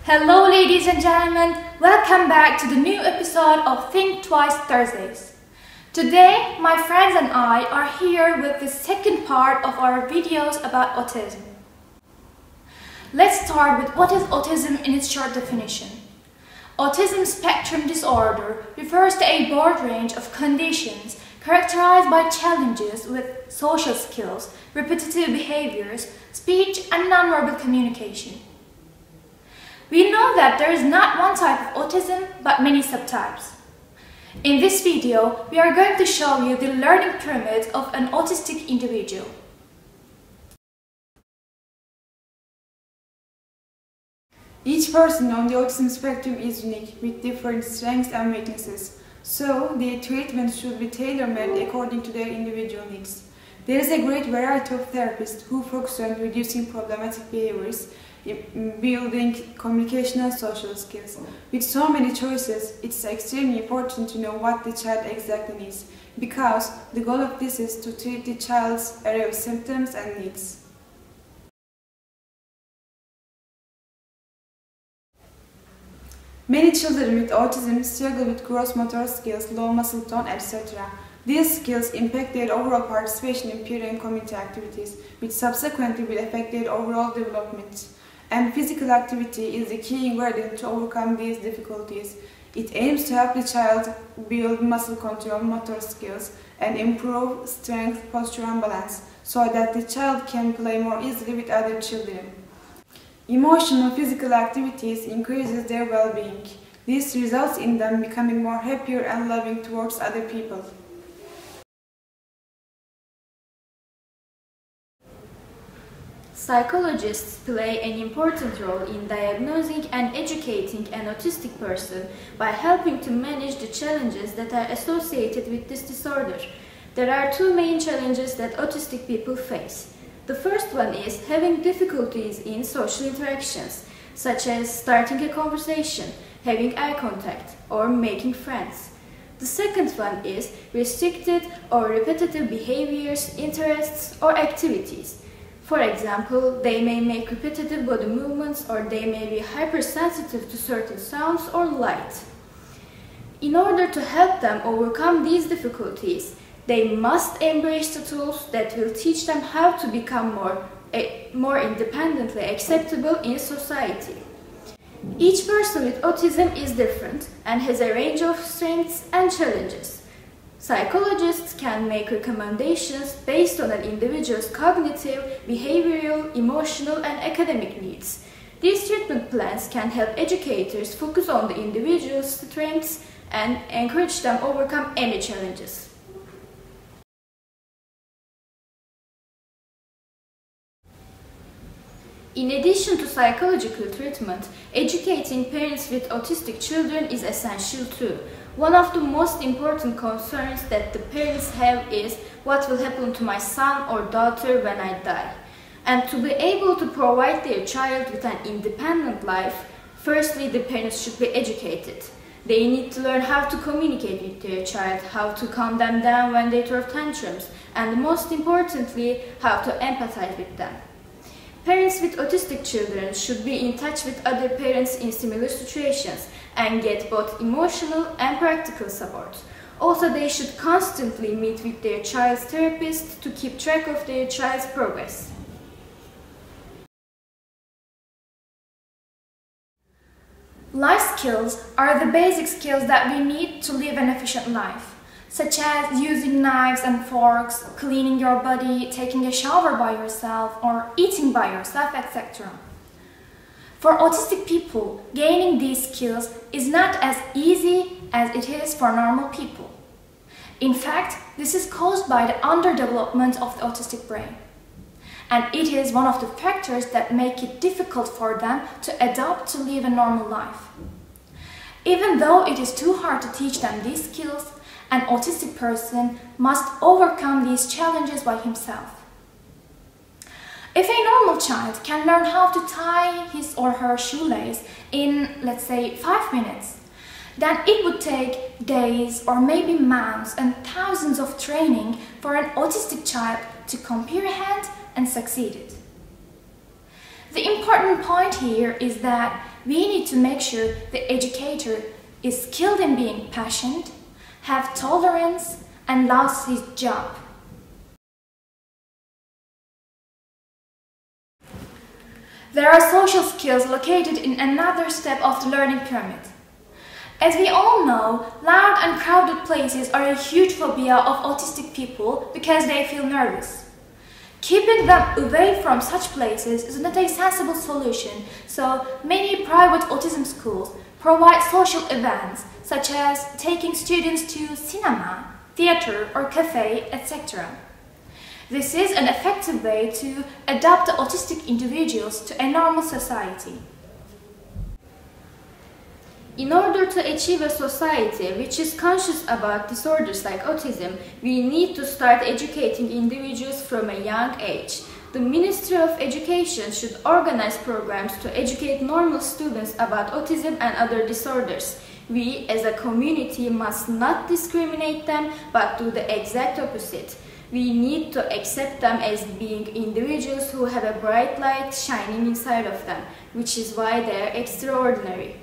Hello ladies and gentlemen, welcome back to the new episode of Think Twice Thursdays. Today, my friends and I are here with the second part of our videos about autism. Let's start with what is autism in its short definition. Autism spectrum disorder refers to a broad range of conditions characterized by challenges with social skills, repetitive behaviors, speech and nonverbal communication. We know that there is not one type of autism, but many subtypes. In this video, we are going to show you the learning pyramid of an autistic individual. Each person on the autism spectrum is unique, with different strengths and weaknesses, so their treatment should be tailor-made according to their individual needs. There is a great variety of therapists who focus on reducing problematic behaviors, building communication and social skills. With so many choices, it's extremely important to know what the child exactly needs, because the goal of this is to treat the child's array of symptoms and needs. Many children with autism struggle with gross motor skills, low muscle tone, etc. These skills impact their overall participation in peer and community activities, which subsequently will affect their overall development. And physical activity is the key ingredient to overcome these difficulties. It aims to help the child build muscle control, motor skills, and improve strength, posture, and balance, so that the child can play more easily with other children. Emotional physical activities increases their well-being. This results in them becoming more happier and loving towards other people. Psychologists play an important role in diagnosing and educating an autistic person by helping to manage the challenges that are associated with this disorder. There are two main challenges that autistic people face. The first one is having difficulties in social interactions, such as starting a conversation, having eye contact, or making friends. The second one is restricted or repetitive behaviors, interests, or activities. For example, they may make repetitive body movements, or they may be hypersensitive to certain sounds or light. In order to help them overcome these difficulties, they must embrace the tools that will teach them how to become more independently acceptable in society. Each person with autism is different and has a range of strengths and challenges. Psychologists can make recommendations based on an individual's cognitive, behavioral, emotional, and academic needs. These treatment plans can help educators focus on the individual's strengths and encourage them to overcome any challenges. In addition to psychological treatment, educating parents with autistic children is essential too. One of the most important concerns that the parents have is what will happen to my son or daughter when I die. And to be able to provide their child with an independent life, firstly the parents should be educated. They need to learn how to communicate with their child, how to calm them down when they throw tantrums, and most importantly, how to empathize with them. Parents with autistic children should be in touch with other parents in similar situations and get both emotional and practical support. Also, they should constantly meet with their child's therapist to keep track of their child's progress. Life skills are the basic skills that we need to live an efficient life, such as using knives and forks, cleaning your body, taking a shower by yourself, or eating by yourself, etc. For autistic people, gaining these skills is not as easy as it is for normal people. In fact, this is caused by the underdevelopment of the autistic brain. And it is one of the factors that make it difficult for them to adapt to live a normal life. Even though it is too hard to teach them these skills, an autistic person must overcome these challenges by himself. If a normal child can learn how to tie his or her shoelace in, let's say, 5 minutes, then it would take days or maybe months and thousands of training for an autistic child to comprehend and succeed it. The important point here is that we need to make sure the educator is skilled in being patient, have tolerance, and loves his job. There are social skills located in another step of the learning pyramid. As we all know, loud and crowded places are a huge phobia of autistic people because they feel nervous. Keeping them away from such places is not a sensible solution, so many private autism schools provide social events such as taking students to cinema, theater or cafe, etc. This is an effective way to adapt the autistic individuals to a normal society. In order to achieve a society which is conscious about disorders like autism, we need to start educating individuals from a young age. The Ministry of Education should organize programs to educate normal students about autism and other disorders. We, as a community, must not discriminate them, but do the exact opposite. We need to accept them as being individuals who have a bright light shining inside of them, which is why they are extraordinary.